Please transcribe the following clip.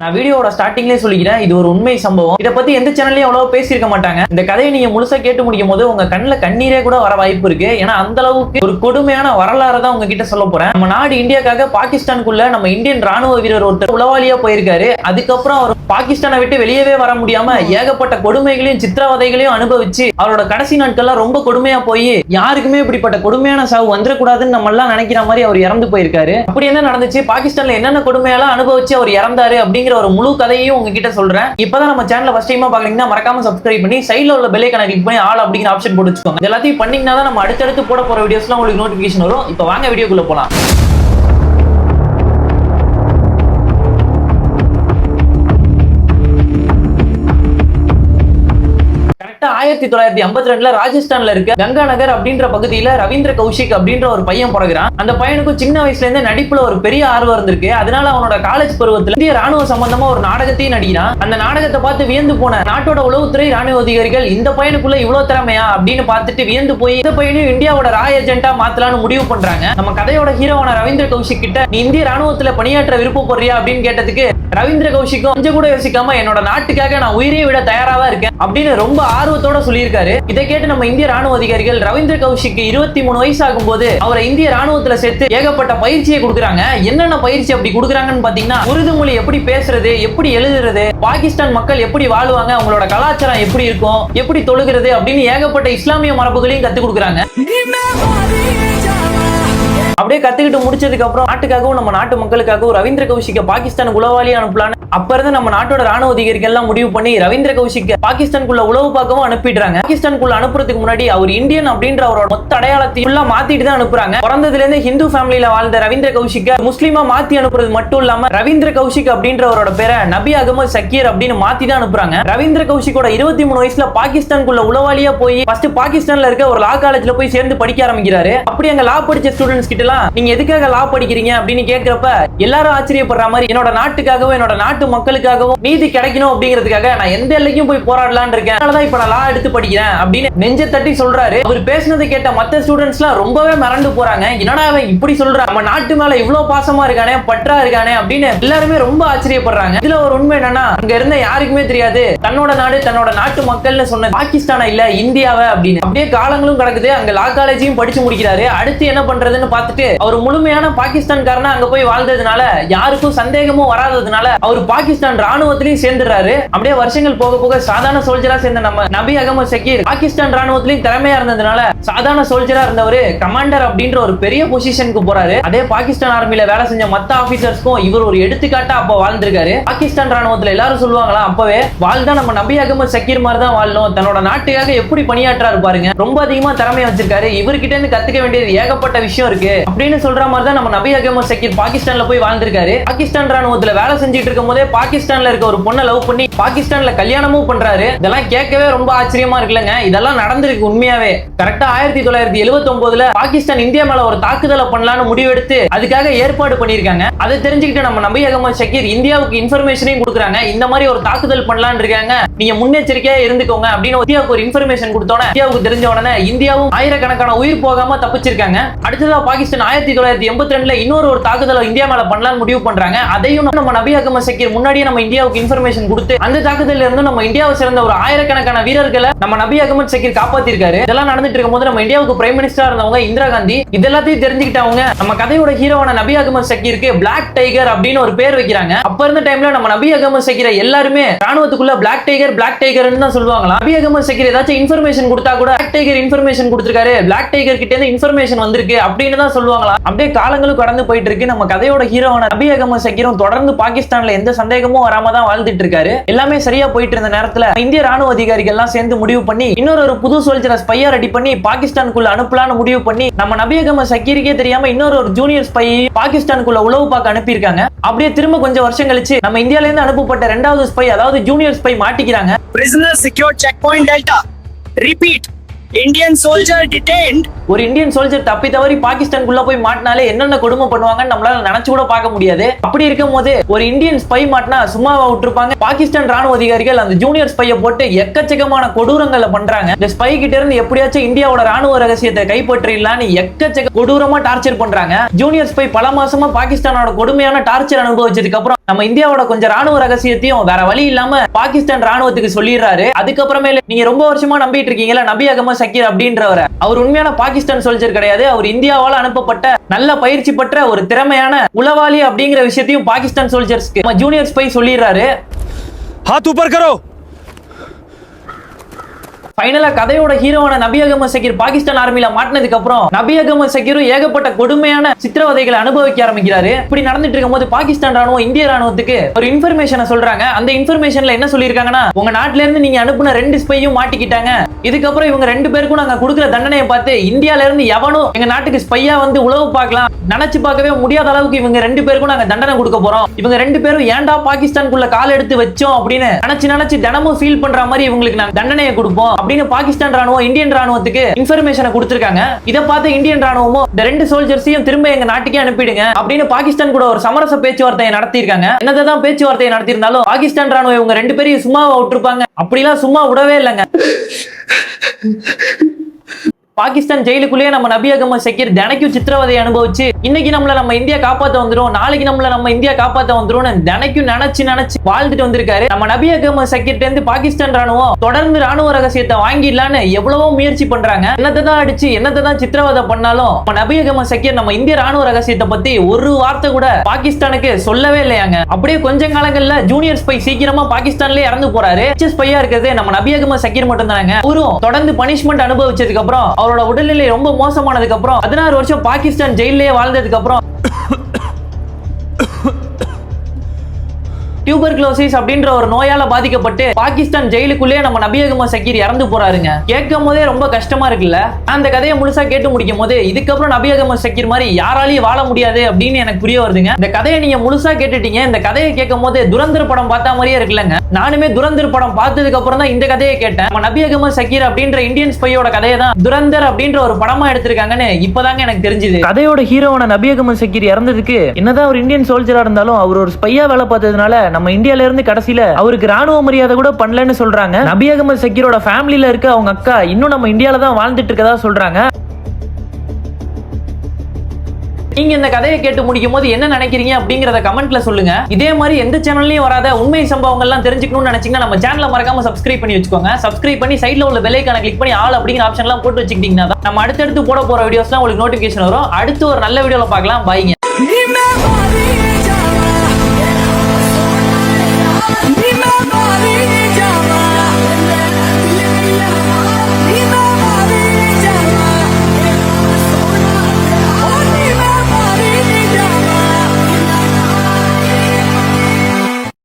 நான் வீடியோட ஸ்டார்டிங்லேயே சொல்லிக்கிறேன், இது ஒரு உண்மை சம்பவம். இதை பத்தி எந்த சேனல்லையும் அவ்வளவு பேசியிருக்க மாட்டாங்க. இந்த கதையை நீங்க முழுசா கேட்டு முடிக்கும் போது உங்க கண்ணில் கண்ணீரே கூட வர வாய்ப்பு இருக்கு. ஏன்னா அந்த அளவுக்கு ஒரு கொடுமையான வரலாறு தான் உங்ககிட்ட சொல்ல போறேன். நம்ம நாடு இந்தியாக்காக பாகிஸ்தானுக்குள்ள நம்ம இந்தியன் ராணுவ வீரர் ஒருத்தர் உளவாளியா போயிருக்காரு. அதுக்கப்புறம் அவர் பாகிஸ்தானை விட்டு வெளியவே வர முடியாம ஏகப்பட்ட கொடுமைகளையும் சித்திரவதைகளையும் அனுபவிச்சு அவரோட கடைசி நாட்கள்லாம் ரொம்ப கொடுமையா போய் யாருக்குமே இப்படிப்பட்ட கொடுமையான சாவு வந்துடக்கூடாதுன்னு நம்ம எல்லாம் நினைக்கிற மாதிரி அவர் இறந்து போயிருக்காரு. அப்படி என்ன நடந்துச்சு, பாகிஸ்தான்ல என்னென்ன கொடுமையெல்லாம் அனுபவிச்சு அவர் இறந்தாரு அப்படிங்கிற ஒரு முழு கதையும் உங்ககிட்ட சொல்றேன். இப்பதான் நம்ம சேனலை ஃபர்ஸ்ட் டைமா பாக்குறீங்கன்னா மறக்காம சப்ஸ்கிரைப் பண்ணி சைடுல உள்ள பெல் ஐகானை கிளிக் பண்ணி ஆல் அப்படிங்கிற ஆப்ஷன் போட்டு வச்சுக்கோங்க. எல்லாத்தையும் பண்ணீங்கன்னா தான் நம்ம அடுத்தடுத்து போட போற வீடியோஸ்லாம் உங்களுக்கு நோட்டிபிகேஷன் வரும். இப்போ வாங்க வீடியோக்குள்ள போலாம். 1952 ராஜஸ்தான்ல இருக்க கங்கா நகர் அப்படின்ற பகுதியில ரவீந்திர கௌஷிக் அப்படின்ற ஒரு பையன் பிறகுறான். அந்த பையனுக்கும் சின்ன வயசுல இருந்தே நடிப்புல ஒரு பெரிய ஆர்வம் இருந்திருக்கு. அதனால அவனோட காலேஜ் பருவத்துல இந்திய ராணுவ சம்பந்தமா ஒரு நாடகத்தையும் நடிக்கிறான். அந்த நாடகத்தை பார்த்து வியந்து போன நாட்டோட உளவுத்துறை ராணுவ அதிகாரிகள் இந்த பையனுக்குள்ள இவ்வளவு திறமையா அப்படின்னு பார்த்துட்டு வியந்து போய் இந்த பையனையும் இந்தியாவோட ராய் ஏஜென்ட்டா மாத்தலாம்னு முடிவு பண்றாங்க. நம்ம கதையோட ஹீரோவான ரவீந்திர கௌஷிக் கிட்ட நீ இந்திய ராணுவத்துல பணியாற்ற விருப்பப்படுறியா அப்படின்னு கேட்டதுக்கு ரவீந்திர கௌஷிக்கும் கொஞ்சம் கூட யோசிக்காம என்னோட நாட்டுக்காக நான் உயிரை விட தயாரா தான் இருக்கேன் அப்படின்னு ரொம்ப ஆர்வத்தோட சொல்லியிருக்காரு. இதை கேட்டு நம்ம இந்திய ராணுவ அதிகாரிகள் ரவீந்திர கௌஷிக்கு 23 வயசு ஆகும் போது அவரை இந்திய ராணுவத்துல சேர்த்து ஏகப்பட்ட பயிற்சியை கொடுக்குறாங்க. என்னென்ன பயிற்சி அப்படி கொடுக்குறாங்கன்னு பாத்தீங்கன்னா, உருது மொழி எப்படி பேசுறது, எப்படி எழுதுறது, பாகிஸ்தான் மக்கள் எப்படி வாழ்வாங்க, அவங்களோட கலாச்சாரம் எப்படி இருக்கும், எப்படி தொழுகிறது அப்படின்னு ஏகப்பட்ட இஸ்லாமிய மரபுகளையும் கத்துக் கொடுக்குறாங்க. அப்படியே கத்துக்கிட்டு முடிச்சதுக்கு அப்புறம் நாட்டுக்காகவும் நம்ம நாட்டு மக்களுக்காகவும் ரவீந்திர கௌஷிக்க பாகிஸ்தானுக்கு உளவாளி அனுப்பலான்னு அப்ப இருந்து நம்ம நாட்டோட ராணுவ அதிகாரிகள் எல்லாம் முடிவு பண்ணி ரவீந்திர கௌஷிக்க பாகிஸ்தானுக்குள்ள உளவு பார்க்கவும் அனுப்பிடுறாங்க. பாகிஸ்தானுக்குள்ள அனுப்புறதுக்கு முன்னாடி அவர் இந்தியன் அப்படின்ற அவரோட மொத்த அடையாளத்தை ஃபுல்லா மாத்திட்டு தான் அனுப்புறாங்க. பிறந்ததுல இருந்து ஹிந்து ஃபேமிலியில வாழ்ந்த ரவீந்திர கௌஷிக்க முஸ்லிமா மாத்தி அனுப்புறது மட்டும் இல்லாம ரவீந்திர கௌஷிக் அப்படின்றவரோட பேரை நபி அகமது சக்கீர் அப்படின்னு மாத்தி தான் அனுப்புறாங்க. ரவீந்திர கௌஷிக்கோட 23 வயசுல பாகிஸ்தானுக்குள்ள உளவாளியா போய் ஃபர்ஸ்ட் பாகிஸ்தான்ல இருக்க ஒரு லா காலேஜ்ல போய் சேர்ந்து படிக்க ஆரம்பிக்கிறாரு. அப்படி அங்க லா படிச்ச ஸ்டூடெண்ட்ஸ் கிட்ட நீங்க எதுக்காக லா படிக்கிறீங்க அப்படின்னு கேட்கிறப்ப எல்லாரும் ஆச்சரியப்படுற மாதிரி என்னோட நாட்டுக்காகவும் என்னோட நாட்டு மக்களுக்காகவும் நீதி கிடைக்கணும் அப்படிங்கிறதுக்காக நான் எந்த எல்லைக்கும் போய் போராடலான்னு இருக்கேன், அதனாலதான் இப்ப நான் லா எடுத்து படிக்கிறேன் அப்படின்னு நெஞ்ச தட்டி சொல்றாரு. அவர் பேசினதை கேட்ட மத்த ஸ்டூடெண்ட்ஸ் எல்லாம் ரொம்பவே மறந்து போறாங்க. என்னடா அவன் இப்படி சொல்றான், நம்ம நாட்டு மேல இவ்வளவு பாசமா இருக்கானே, பற்றா இருக்கானே அப்படின்னு எல்லாருமே ரொம்ப ஆச்சரியப்படுறாங்க. இதுல ஒரு உண்மை என்னன்னா, அங்க இருந்த யாருக்குமே தெரியாது தன்னோட நாடு தன்னோட நாட்டு மக்கள்னு சொன்ன பாகிஸ்தானா இல்ல இந்தியாவை அப்படின்னு. அப்படியே காலங்களும் கிடக்குது. அங்க லா காலேஜையும் படிச்சு முடிக்கிறாரு. அடுத்து என்ன பண்றதுன்னு பார்த்துட்டு அவர் முழுமையான பாகிஸ்தான்காரனா அங்க போய் வாழ்ந்ததுனால யாருக்கும் சந்தேகமும் வராததுனால அவர் பாகிஸ்தான் ராணுவத்திலையும் சேர்ந்துறாரு. அப்படியே வருஷங்கள் போக போக சாதாரண சோல்ஜரா சேர்ந்த நம்ம நபி அகமது சக்கீர் பாகிஸ்தான் ராணுவத்திலையும் திறமையா இருந்ததுனால சாதாரண சோல்ஜரா இருந்தவர் கமாண்டர் அப்படின்ற ஒரு பெரிய பொசிஷனுக்கு போறாரு. அதே பாகிஸ்தான் ஆர்மில வேலை செஞ்ச மத்த ஆபீசர்ஸ்க்கும் இவர் ஒரு எடுத்துக்காட்டா அப்ப வாழ்ந்திருக்காரு. பாகிஸ்தான் ராணுவத்துல எல்லாரும் சொல்லுவாங்களா, அப்பவே வாழ்ந்தா நம்ம நபி அகமது சக்கீர் மாதிரி தான் வாழணும், தன்னோட நாட்டுக்காக எப்படி பணியாற்றாரு பாருங்க, ரொம்ப அதிகமா திறமையா வச்சிருக்காரு, இவர்கிட்ட இருந்து கத்துக்க வேண்டியது ஏகப்பட்ட விஷயம் இருக்கு அப்படின்னு சொல்ற மாதிரி தான் நம்ம நபி அகமது சக்கீர் பாகிஸ்தான்ல போய் வாழ்ந்திருக்காரு. பாகிஸ்தான் ராணுவத்துல வேலை செஞ்சிட்டு இருக்கும் போதே பாகிஸ்தான்ல இருக்க ஒரு பொண்ணை லவ் பண்ணி பாகிஸ்தான்ல கல்யாணமும் பண்றாரு. இதெல்லாம் கேட்கவே ரொம்ப ஆச்சரியமா இருக்குல்லங்க. இதெல்லாம் நடந்திருக்கு உண்மையாவே. கரெக்டா 1979ல பாகிஸ்தான் இந்தியா மேல ஒரு தாக்குதலை பண்ணலாம்னு முடிவெடுத்து அதுக்காக ஏற்பாடு பண்ணிருக்காங்க. அதை தெரிஞ்சுக்கிட்டு நம்ம நபி அகமது சக்கீர் இந்தியாவுக்கு இன்ஃபர்மேஷனையும் கொடுக்குறாங்க. இந்த மாதிரி ஒரு தாக்குதல் பண்ணலாம்னு இருக்காங்க, நீங்க முன்னெச்சரிக்கையா இருந்துக்கோங்க அப்படின்னு இந்தியாவுக்கு ஒரு இன்ஃபர்மேஷன் கொடுத்தோன்னே இந்தியாவுக்கு தெரிஞ்ச உடனே இந்தியாவும் ஆயிரக்கணக்கான உயிர் போகாம தப்பிச்சிருக்காங்க. அடுத்ததா பாகிஸ்தான் 1982ல இன்னொரு தாக்குதலை இந்தியா மேல பண்ணலாம்னு முடிவு பண்றாங்க. அதையும் நம்ம நபி அகமது சக்கீர் முன்னாடியே நம்ம இந்தியாவுக்கு இன்ஃபர்மேஷன் கொடுத்து அந்த தாக்குதல்ல இருந்து நம்ம இந்தியாவை சேர்ந்த ஒரு ஆயிரக்கணக்கான வீரர்களை நம்ம நபி அகமது சக்கீர் காப்பாத்திருக்காரு. இதெல்லாம் நடந்துட்டு இருக்கும்போது நம்ம இந்தியாவுக்கு பிரைம் மினிஸ்டரா இருந்தவங்க இந்திரா காந்தி இதெல்லாத்தையும் தெரிஞ்சுக்கிட்டவங்க நம்ம கதையோட ஹீரோவான நபி அகமது சக்கீருக்கு பிளாக் டைகர் அப்படின்னு ஒரு பேர் வைக்கிறாங்க. அப்ப இருந்த டைம்ல நம்ம நபி அகமது சக்கீரை எல்லாருமே ராணுவத்துக்குள்ள பிளாக் டைகர்னு தான் சொல்லுவாங்களா. நபி அகமது சக்கீர் ஏதாச்சும் இன்ஃபர்மேஷன் கொடுத்தா கூட பிளாக் டைகர் இன்ஃபர்மேஷன் கொடுத்திருக்காரு, பிளாக் டைகர் கிட்ட இருந்து இன்ஃபர்மேஷன் வந்திருக்கு அப்படின்னு தான் சொல்லுவாங்களா. அப்படியே காலங்களும் கடந்து போயிட்டு இருக்கு. நம்ம கதையோட ஹீரோவான நபி அகமது சக்கீரும் தொடர்ந்து பாகிஸ்தான்ல எந்த சந்தேகமும் வராம தான் வாழ்ந்துட்டு இருக்காரு. எல்லாமே சரியா போயிட்டு இருந்த நேரத்துல இந்திய ராணுவ அதிகாரிகள் எல்லாம் சேர்ந்து முடிவு பண்ணி இன்னொரு புது சோல்ஜரை ஸ்பையா ரெடி பண்ணி பாகிஸ்தானுக்குள்ள அனுப்பலாம்னு முடிவு பண்ணி நம்ம நபி அகமது சக்கீருக்கே தெரியாம இன்னொரு ஜூனியர் ஸ்பை பாகிஸ்தானுக்குள்ள உளவு பார்க்க அனுப்பியிருக்காங்க. அப்படியே திரும்ப கொஞ்சம் வருஷம் கழிச்சு நம்ம இந்தியால இருந்து அனுப்பப்பட்ட 2வது ஸ்பை அதாவது ஜூனியர் ஸ்பை மாட்டிக்கிறாங்க. Prisoner secured checkpoint Delta. Repeat. Indian soldier detained. ஒரு இந்தியன் சோல்ஜர் தப்பி தவறி பாகிஸ்தானுக்குள்ள போய் மாட்டினாலே என்னென்ன கொடுமை பண்ணுவாங்கன்னு நம்மளால நினைச்சு கூட பார்க்க முடியாது. அப்படி இருக்கும் போது ஒரு இந்தியன் ஸ்பை மாட்டினா சும்மாவா விட்டுருப்பாங்க. பாகிஸ்தான் ராணுவ அதிகாரிகள் அந்த ஜூனியர் ஸ்பையை போட்டு எக்கச்சக்கமான கொடூரங்களை பண்றாங்க. இந்த ஸ்பை கிட்ட இருந்து எப்படியாச்சும் இந்தியாவோட ராணுவ ரகசியத்தை கைப்பற்றிடலான்னு எக்கச்சக்க கொடூரமா டார்ச்சர் பண்றாங்க. ஜூனியர் ஸ்பை பல மாசமா பாகிஸ்தானோட கொடுமையான டார்ச்சர் அனுபவிச்சதுக்கு அப்புறம் நம்ம இந்தியாவோட கொஞ்சம் ராணுவ ரகசியத்தையும் வேற வழி இல்லாம பாகிஸ்தான் ராணுவத்துக்கு சொல்லிடுறாரு. அதுக்கப்புறமேல நீங்க ரொம்ப வருஷமா நம்பிட்டு இருக்கீங்களா நபி அகமது சக்கீர் அப்படின்றவரை, அவர் உண்மையான பாகிஸ்தான் சோல்ஜர் கிடையாது. அவர் இந்தியாவால அனுப்பப்பட்ட நல்ல பயிற்சி பெற்ற ஒரு திறமையான உளவாளி அப்படிங்கிற விஷயத்தையும் பாகிஸ்தான் சோல்ஜர்ஸ்க்கு ஜூனியர் ஸ்பை சொல்லிடுறாரு. हाथ ऊपर करो। ஃபைனலா கதையோட ஹீரோவான நபி அகமது சக்கீர் பாகிஸ்தான் ஆர்மில மாட்டினதுக்கு அப்புறம் நபி அகமது சக்கீரும் ஏகப்பட்ட கொடுமையான சித்திரவதைகளை அனுபவிக்க ஆரம்பிக்கிறாரு. இப்படி நடந்துட்டு இருக்கும்போது பாகிஸ்தான் ராணுவம் இந்திய ராணுவத்துக்கு ஒரு இன்ஃபர்மேஷனை சொல்றாங்க. அந்த இன்ஃபர்மேஷன்ல என்ன சொல்லியிருக்காங்கன்னா, உங்க நாட்டுல இருந்து நீங்க அனுப்புன 2 ஸ்பையும் மாட்டிக்கிட்டாங்க. இதுக்கப்புறம் இவங்க 2 பேருக்கும் நாங்க கொடுக்குற தண்டனையை பார்த்து இந்தியால இருந்து எவனும் எங்க நாட்டுக்கு ஸ்பையா வந்து உளவு பார்க்கலாம் நினைச்சு பார்க்கவே முடியாத அளவுக்கு இவங்க 2 பேருக்கும் நாங்க தண்டனை கொடுக்க போறோம். இவங்க 2 பேரும் ஏன்டா பாகிஸ்தானுக்குள்ள கால் எடுத்து வச்சோம் அப்படின்னு நினைச்சு தினமும் ஃபீல் பண்ற மாதிரி இவங்களுக்கு நாங்க தண்டனையை கொடுப்போம் அப்படின்னு பாகிஸ்தான் ராணுவம் இந்தியன் ராணுவத்துக்கு இன்ஃபர்மேஷனை கொடுத்திருக்காங்க. இத பார்த்து இந்தியன் ராணுவமும் இந்த 2 சோல்ஜர்ஸையும் திரும்ப எங்க நாட்டுக்கே அனுப்பிடுங்க அப்படின்னு பாகிஸ்தான் கூட ஒரு சமரச பேச்சுவார்த்தையை நடத்தியிருக்காங்க. என்னதான் பேச்சுவார்த்தையை நடத்தியிருந்தாலும் பாகிஸ்தான் ராணுவம் இவங்க 2 பேரையும் சும்மாவா விட்டுருப்பாங்க? அப்படிலாம் சும்மா விடவே இல்லைங்க. பாகிஸ்தான் ஜெயிலுக்குள்ளேயே நம்ம நபி அகமது சக்கீர் தினைக்கும் சித்திரவதை அனுபவிச்சு இன்னைக்கு நம்மள நம்ம இந்தியா காப்பாத்த வந்துரும், நாளைக்கு நம்மள நம்ம இந்தியா காப்பாத்த வந்துரும் தினைக்கும் நினைச்சு வாழ்ந்துட்டு வந்திருக்காரு. நம்ம நபி அகமது சக்கீர்ட்ட இருந்து பாகிஸ்தான் ராணுவம் தொடர்ந்து ராணுவ ரகசியத்தை வாங்கிடலான்னு எவ்வளவோ முயற்சி பண்றாங்க. என்னதான் அடிச்சு என்னதான் சித்திரவதை பண்ணாலும் நம்ம நபி அகமது சக்கீர் நம்ம இந்திய ராணுவ ரகசியத்தை பத்தி ஒரு வார்த்தை கூட பாகிஸ்தானுக்கு சொல்லவே இல்லையாங்க. அப்படியே கொஞ்ச காலங்கள்ல ஜூனியர் ஸ்பை சீக்கிரமா பாகிஸ்தான்லயே இறந்து போறாரு. ஸ்பையா இருக்கிறது நம்ம நபி அகமது சக்கீர் மட்டும் தாங்க. அவரும் தொடர்ந்து பனிஷ்மெண்ட் அனுபவிச்சதுக்கு அப்புறம் அவரோட உடல்நிலை ரொம்ப மோசமானதுக்கு அப்புறம் 16 வருஷம் பாகிஸ்தான் ஜெயிலே வாழ்ந்ததுக்கு அப்புறம் டியூபர்குலோசிஸ் அப்படின்ற ஒரு நோயால பாதிக்கப்பட்டு பாகிஸ்தான் ஜெயிலுக்குள்ளே நம்ம நபி அகமது சக்கீர் இறந்து போறாருங்க. கேட்கும் போதே ரொம்ப கஷ்டமா இருக்குல்ல. அந்த கதையை முழுசா கேட்டு முடிக்கும் போது இதுக்கப்புறம் நபி அகமது சக்கீர் மாதிரி யாராலையும் வாழ முடியாது அப்படின்னு எனக்கு புரிய வருதுங்க. இந்த கதையை நீங்க முழுசா கேட்டுட்டீங்க. இந்த கதையை கேட்கும் போது துரந்தர் படம் பார்த்த மாதிரியே இருக்குல்லங்க. நானுமே துரந்தர் படம் பார்த்ததுக்கு அப்புறம் தான் இந்த கதையை கேட்டேன். நம்ம நபி அகமது சக்கீர் அப்படின்ற இந்தியன் ஸ்பையோட கதையை தான் துரந்தர் அப்படின்ற ஒரு படமா எடுத்திருக்காங்கன்னு இப்பதாங்க எனக்கு தெரிஞ்சது. கதையோட ஹீரோவான நபி அகமது சக்கீர் இறந்ததுக்கு என்னதான் ஒரு இந்தியன் சோல்ஜரா இருந்தாலும் அவர் ஒரு ஸ்பையா வேலை பார்த்ததுனால நம்ம இந்தியால இருந்து கடைசியில அவருக்கு ராணுவ மரியாதை கூட பண்ணலன்னு சொல்றாங்க. நபி அகமது சக்கீரோட ஃபேமிலில இருக்க அவங்க அக்கா இன்னும் நம்ம இந்தியால தான் வாழ்ந்துட்டு இருக்கதா சொல்றாங்க. நீங்க இந்த கதையை கேட்டு முடிக்கும் போது என்ன நினைக்கிறீங்க அப்படிங்கறத கமெண்ட்ல சொல்லுங்க. இதே மாதிரி எந்த சேனல்லயும் வராத உண்மை சம்பவங்கள்லாம் தெரிஞ்சுக்கணும்னு நினைச்சீங்கன்னா நம்ம சேனலை மறக்காம சப்ஸ்கிரைப் பண்ணி வச்சுக்கோங்க. சப்ஸ்கிரைப் பண்ணி சைடுல உள்ள பெல் ஐகானை கிளிக் பண்ணி ஆல் அப்படிங்கிற ஆப்ஷன் எல்லாம் போட்டு வச்சுக்கிட்டீங்கன்னா நம்ம அடுத்தடுத்து போட போற வீடியோஸ்லாம் உங்களுக்கு நோட்டிபிகேஷன் வரும். அடுத்து ஒரு நல்ல வீடியோல பார்க்கலாம். பாய்ங்க.